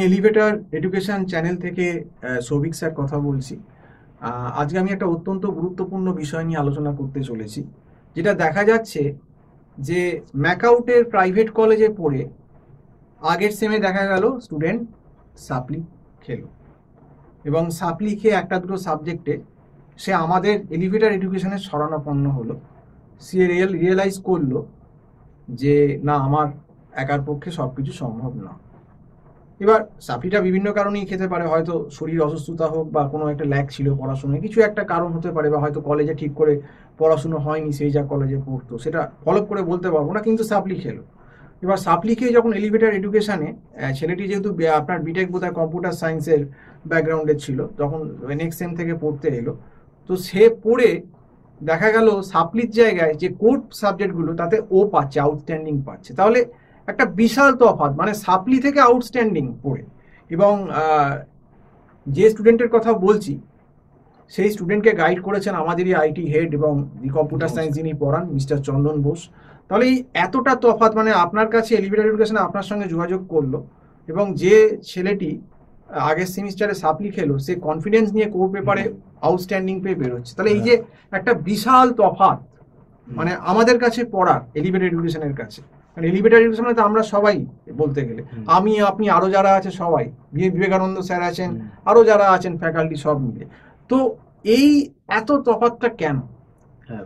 Elevator education channel থেকে Souvik sir কথা বলছি। আজকে আমি একটা অত্যন্ত গুরুত্বপূর্ণ বিষয় নিয়ে আলোচনা করতে চলেছি, যেটা দেখা যাচ্ছে যে ম্যাকআউটের প্রাইভেট কলেজে পড়ে আগের সেমে দেখা গেল স্টুডেন্ট সাপ্লি খেলো এবং সাপ্লি খেয়ে একটা দুটো সাবজেক্টে সে আমাদের এলিভেটর এডুকেশনের শরণাপন্ন হলো। সে রিয়েলাইজ করলো যে না, আমার একার পক্ষে সব কিছু সম্ভব না। এবার সাপ্লিটা বিভিন্ন কারণেই খেতে পারে, হয়তো শরীর অসুস্থতা হোক বা কোনো একটা ল্যাক ছিল পড়াশোনায়, কিছু একটা কারণ হতে পারে, বা হয়তো কলেজে ঠিক করে পড়াশুনো হয়নি, সেই যা কলেজে পড়তো সেটা ফলো করে বলতে পারবো না, কিন্তু সাপ্লি খেলো। এবার সাপ্লি খেয়ে যখন এলিভেটর এডুকেশানে ছেলেটি যেহেতু আপনার বিটেক বোধহয় কম্পিউটার সায়েন্সের ব্যাকগ্রাউন্ডের ছিল, তখন নেক্সট সেম থেকে পড়তে এলো, তো সে পড়ে দেখা গেল সাপ্লির জায়গায় যে কোর্ট সাবজেক্টগুলো তাতে ও পাচ্ছে, আউটস্ট্যান্ডিং পাচ্ছে। তাহলে একটা বিশাল তফাৎ, মানে সাপ্লি থেকে আউটস্ট্যান্ডিং পড়ে। এবং যে স্টুডেন্টের কথা বলছি সেই স্টুডেন্টকে গাইড করেছেন আমাদেরই আইটি হেড এবং কম্পিউটার সায়েন্স যিনি পড়ান, মিস্টার চন্দন বোস। তাহলে এই এতটা তফাৎ, মানে আপনার কাছে এলিভেটর এডুকেশন আপনার সঙ্গে যোগাযোগ করলো এবং যে ছেলেটি আগের সেমিস্টারে সাপ্লি খেলো সে কনফিডেন্স নিয়ে কোর পেপারে আউটস্ট্যান্ডিং পেয়ে বেরোচ্ছে। তাহলে এই যে একটা বিশাল তফাৎ, মানে আমাদের কাছে পড়ার এলিভেটর এডুকেশনের কাছে, মানে এলিভেটর এডুকেশন তো আমরা সবাই বলতে গেলে, আমি আপনি আরো যারা আছে সবাই, বিবেকানন্দ স্যার আছেন, আরো যারা আছেন ফ্যাকাল্টি সব মিলে, তো এই এত তফাৎটা কেন?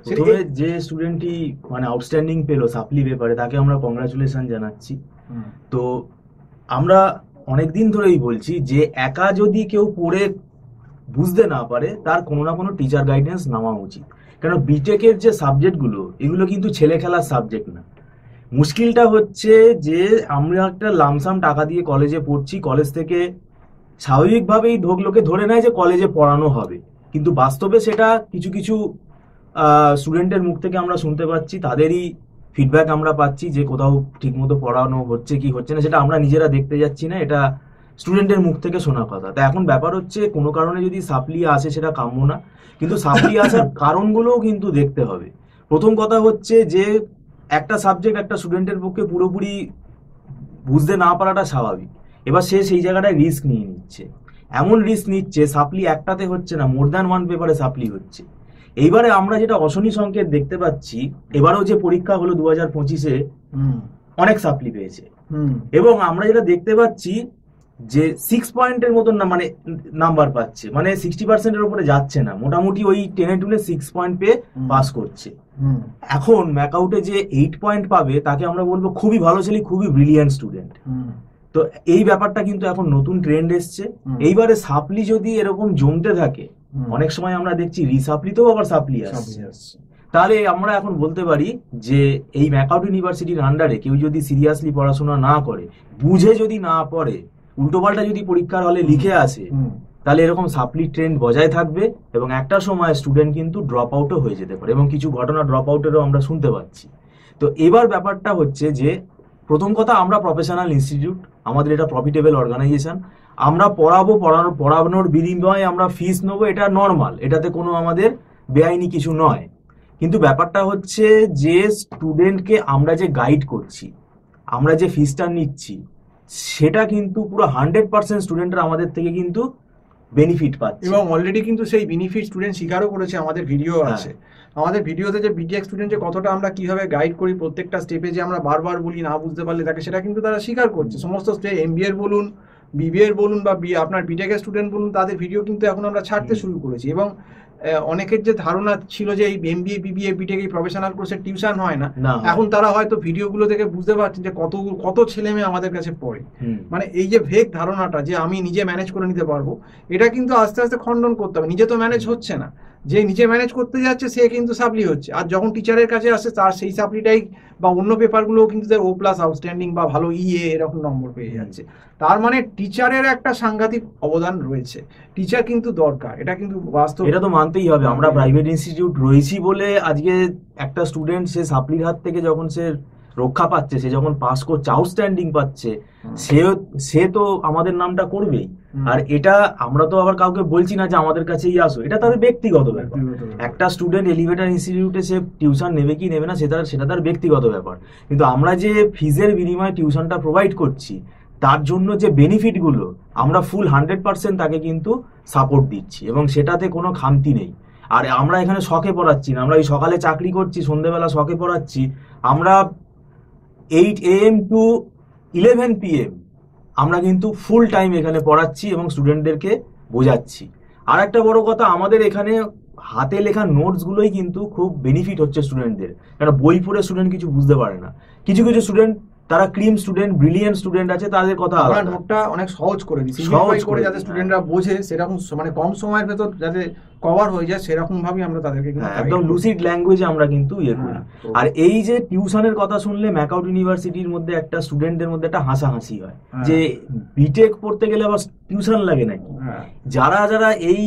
প্রথমে যে স্টুডেন্টটি মানে আউটস্ট্যান্ডিং পেলো সাপ্লি পেপারে তাকে আমরা কংগ্রাচুলেশন জানাচ্ছি। তো আমরা অনেকদিন ধরেই বলছি যে একা যদি কেউ পড়ে বুঝতে না পারে তার কোনো না কোনো টিচার গাইডেন্স নেওয়া উচিত। কারণ বিটেকের যে সাবজেক্টগুলো এগুলো কিন্তু ছেলে খেলার সাবজেক্ট না। মুশকিলটা হচ্ছে যে আমরা একটা লামসাম টাকা দিয়ে কলেজে পড়ছি, কলেজ থেকে স্বাভাবিকভাবেই লোকে ধরে নেয় যে কলেজে পড়ানো হবে, কিন্তু বাস্তবে সেটা কিছু কিছু স্টুডেন্টের মুখ থেকে আমরা শুনতে পাচ্ছি, তাদেরই ফিডব্যাক আমরা পাচ্ছি যে কোথাও ঠিকমতো পড়ানো হচ্ছে কি হচ্ছে না সেটা আমরা নিজেরা দেখতে যাচ্ছি না, এটা স্টুডেন্টের মুখ থেকে শোনা কথা। তা এখন ব্যাপার হচ্ছে কোনো কারণে যদি সাপ্লি আসে সেটা কাম্য না, কিন্তু সাপ্লি আসার কারণগুলোও কিন্তু দেখতে হবে। প্রথম কথা হচ্ছে যে একটা সাবজেক্ট একটা স্টুডেন্টের পক্ষে পুরোপুরি বুঝতে না পারাটা স্বাভাবিক। এবার সে সেই জায়গাটায় রিস্ক নিয়ে নিচ্ছে, এমন রিস্ক নিচ্ছে সাপ্লি একটাতে হচ্ছে না, মোর দ্যান ওয়ান পেপারে সাপ্লি হচ্ছে। এইবারে আমরা যেটা অশনি সংকেত দেখতে পাচ্ছি, এবারেও যে পরীক্ষা হলো 2025-এ অনেক সাপ্লি পেয়েছে, এবং আমরা যেটা দেখতে পাচ্ছি যে 6 পয়েন্টের মতন না, মানে নাম্বার পাচ্ছে, মানে 60%-এর উপরে যাচ্ছে না, মোটামুটি ওই 10-এ 6 পয়েন্ট পেয়ে পাস করছে। এখন ম্যাকআউটে যে 8 পয়েন্ট পাবে তাকে আমরা বলবো খুবই ভালো ছেলে, খুবই ব্রিলিয়ান্ট স্টুডেন্ট। তো এই ব্যাপারটা কিন্তু এখন নতুন ট্রেন্ড এসছে। এইবারে সাপ্লি যদি এরকম জমতে থাকে, অনেক সময় আমরা দেখছি রিসাপ্লিতেও আবার সাপ্লি আসছে, তাহলে আমরা এখন বলতে পারি যে এই ম্যাকআউট ইউনিভার্সিটির আন্ডারে কেউ যদি সিরিয়াসলি পড়াশোনা না করে, বুঝে যদি না পড়ে, উল্টোপাল্টা যদি পরীক্ষার হলে লিখে আসে, তাহলে এরকম সাপ্লি ট্রেন্ড বজায় থাকবে এবং একটা সময় স্টুডেন্ট কিন্তু ড্রপ আউটও হয়ে যেতে পারে, এবং কিছু ঘটনা ড্রপ আউটেরও আমরা শুনতে পাচ্ছি। তো এবার ব্যাপারটা হচ্ছে যে প্রথম কথা, আমরা প্রফেশনাল ইনস্টিটিউট, আমাদের এটা প্রফিটেবল অর্গানাইজেশন, আমরা পড়ানোর বিনিময়ে আমরা ফিস নেবো, এটা নর্মাল, এটাতে কোনো আমাদের বেআইনি কিছু নয়। কিন্তু ব্যাপারটা হচ্ছে যে স্টুডেন্টকে আমরা যে গাইড করছি, আমরা যে ফিসটা নিচ্ছি, সেটা কিন্তু পুরো 100% স্টুডেন্টরা আমাদের থেকে কিন্তু বেনিফিট পাচ্ছে, এবং অলরেডি কিন্তু সেই বেনিফিট স্টুডেন্ট স্বীকারও করেছে। আমাদের ভিডিও আছে, আমাদের ভিডিওতে যে বিটেক স্টুডেন্ট যে কতটা আমরা কিভাবে গাইড করি, প্রত্যেকটা স্টেপে যে আমরা বারবার বলি না বুঝতে পারলে তাকে, সেটা কিন্তু তারা স্বীকার করছে। সমস্ত স্টেপ, এমবিএ বলুন, বিবিএ বলুন, বা আপনার বিটেকের স্টুডেন্ট বলুন, তাদের ভিডিও কিন্তু এখন আমরা ছাড়তে শুরু করেছি। এবং অনেকের যে ধারণা ছিল যে এই এমবিএ বিবিএ বিটেক এই প্রফেশনাল কোর্সের টিউশন হয় না, এখন তারা হয়তো ভিডিওগুলো থেকে বুঝতে পারছেন যে কত ছেলে মেয়ে আমাদের কাছে পড়ে। মানে এই যে ভেগ ধারণাটা যে আমি নিজে ম্যানেজ করে নিতে পারবো, এটা কিন্তু আস্তে আস্তে খণ্ডন করতে হবে। নিজে তো ম্যানেজ হচ্ছে না, যে নিজে ম্যানেজ করতে যাচ্ছে সে কিন্তু সাপ্লি হচ্ছে, আর যখন টিচারের কাছে আসে তার সেই সাপ্লিটাই বা অন্য পেপারগুলোও কিন্তু ও প্লাস আউটস্ট্যান্ডিং বা ভালো এরকম নম্বর পেয়ে যাচ্ছে। তার মানে টিচারের একটা সাংঘাতিক অবদান রয়েছে, টিচার কিন্তু দরকার, এটা কিন্তু বাস্তব, এটা তো মানতেই হবে। আমরা প্রাইভেট ইনস্টিটিউট রয়েছি বলে আজকে একটা স্টুডেন্ট সে সাপ্লির হাত থেকে যখন সে রক্ষা পাচ্ছে, সে যখন পাস করছে, আউটস্ট্যান্ডিং পাচ্ছে, সে তো আমাদের নামটা করবেই। আর এটা আমরা তো আবার কাউকে বলছি না যে আমাদের কাছেই আসো, এটা তাদের ব্যক্তিগত ব্যাপার। একটা স্টুডেন্ট এলিভেটর ইনস্টিটিউটে সে টিউশন নেবে কি নেবে না সেটা তার ব্যক্তিগত ব্যাপার, কিন্তু আমরা যে ফিজের বিনিময়ে টিউশনটা প্রোভাইড করছি তার জন্য যে বেনিফিটগুলো আমরা ফুল 100% তাকে কিন্তু সাপোর্ট দিচ্ছি, এবং সেটাতে কোনো খামতি নেই। আর আমরা এখানে শখে পড়াচ্ছি না, আমরা এই সকালে চাকরি করছি, সন্ধ্যেবেলা শখে পড়াচ্ছি। আমরা 8 AM টু 11 PM আমরা কিন্তু ফুল টাইম এখানে পড়াচ্ছি এবং স্টুডেন্টদেরকে বোঝাচ্ছি। আর একটা বড় কথা, আমাদের এখানে হাতে লেখা নোটসগুলোই কিন্তু খুব বেনিফিট হচ্ছে স্টুডেন্টদের, কারণ বই পড়ে স্টুডেন্ট কিছু বুঝতে পারে না। কিছু কিছু স্টুডেন্ট তারা ক্রিম স্টুডেন্ট, ব্রিলিয়েন্ট স্টুডেন্ট আছে, তাদের কথা আমরা আলাদা। নোটটা অনেক সহজ করে দিই, সহজ সিম্পলিফাই করে করে যাতে দিই, স্টুডেন্টরা বোঝে, সেরকম মানে কম সময়ের ভেতর যাতে কভার হয়ে যায় সেরকম ভাবেই আমরা তাদেরকে কিন্তু হ্যাঁ, একদম লুসিড ল্যাঙ্গুয়েজে আমরা কিন্তু ইয়ে করি। আর এই যে টিউশনের কথা শুনলে ম্যাকআউট ইউনিভার্সিটির মধ্যে একটা স্টুডেন্টদের মধ্যে একটা হাসাহাসি হয় যে বিটেক পড়তে গেলে আবার টিউশন লাগে নাকি। যারা যারা এই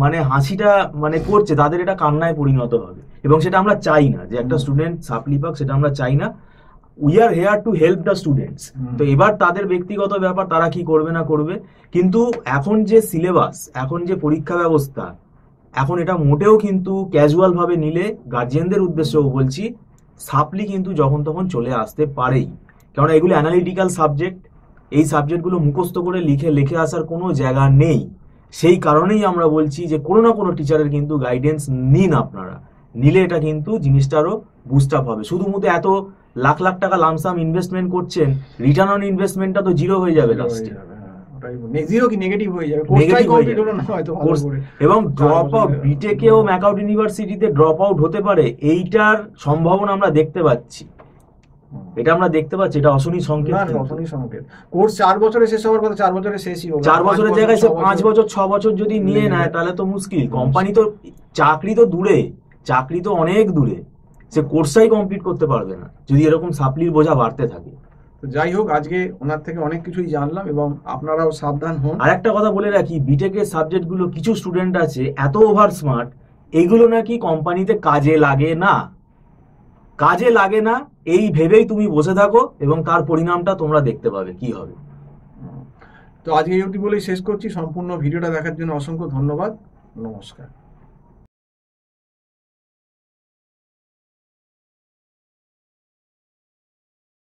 মানে হাসিটা মানে করছে তাদের এটা কান্নায় পরিণত হবে, এবং সেটা আমরা চাই না যে একটা স্টুডেন্ট সাপ্লি পাক, সেটা আমরা চাই না। We are hair to help the students. তো এবার তাদের ব্যক্তিগত ব্যাপার, তারা কি করবে না করবে, কিন্তু এখন যে সিলেবাস, এখন যে পরীক্ষা ব্যবস্থা, এখন এটা মোটেও কিন্তু ক্যাজুয়াল ভাবে নিলে, গার্জিয়ানদের উদ্দেশ্যেও বলছি, সাপ্লি কিন্তু যখন তখন চলে আসতে পারেই। কারণ এগুলো অ্যানালিটিক্যাল সাবজেক্ট, এই সাবজেক্টগুলো মুখস্থ করে লিখে আসার কোনো জায়গা নেই। সেই কারণেই আমরা বলছি যে কোনো না কোনো টিচারের কিন্তু গাইডেন্স নিন আপনারা, নিলে এটা কিন্তু জিনিসটা আরো বুস্ট আপ হবে। শুধু মুখে এত লাখ লাখ টাকা লামসাম ইনভেস্টমেন্ট করছেন, রিটার্ন অন ইনভেস্টমেন্টটা তো জিরো হয়ে যাবে লাস্টে, নেগেটিভ হয়ে যাবে, এবং ড্রপ আউট বিটেকেও ম্যাকআউট ইউনিভার্সিটিতে ড্রপ আউট হতে পারে, এইটার সম্ভাবনা আমরা দেখতে পাচ্ছি। এটা আমরা দেখতে পাচ্ছি, এটা অশনি সংকেত। কোর্স 4 বছরে শেষ হওয়ার কথা 4 বছরে শেষই হবে, 4 বছরের জায়গায় সে 5 বছর 6 বছর যদি নিয়ে নেয় তাহলে তো মুশকিল। কোম্পানি তো, চাকরি তো দূরে, চাকরি তো অনেক দূরে, সে কোর্সটাই কমপ্লিট করতে পারবে না যদি এরকম সাপ্লির বোঝা বাড়তে থাকে। তো যাই হোক, আজকে ওনার থেকে অনেক কিছুই জানলাম, এবং আপনারাও সাবধান হন। আর একটা কথা বলে রাখি, বিটেকের সাবজেক্টগুলো কিছু স্টুডেন্ট আছে এত ওভার স্মার্ট, এগুলো নাকি কোম্পানিতে কাজে লাগে না, কাজে লাগে না এই ভেবেই তুমি বসে থাকো, এবং তার পরিণামটা তোমরা দেখতে পাবে কি হবে। তো আজকে এই অবধি বলেই শেষ করছি। সম্পূর্ণ ভিডিওটা দেখার জন্য অসংখ্য ধন্যবাদ। নমস্কার।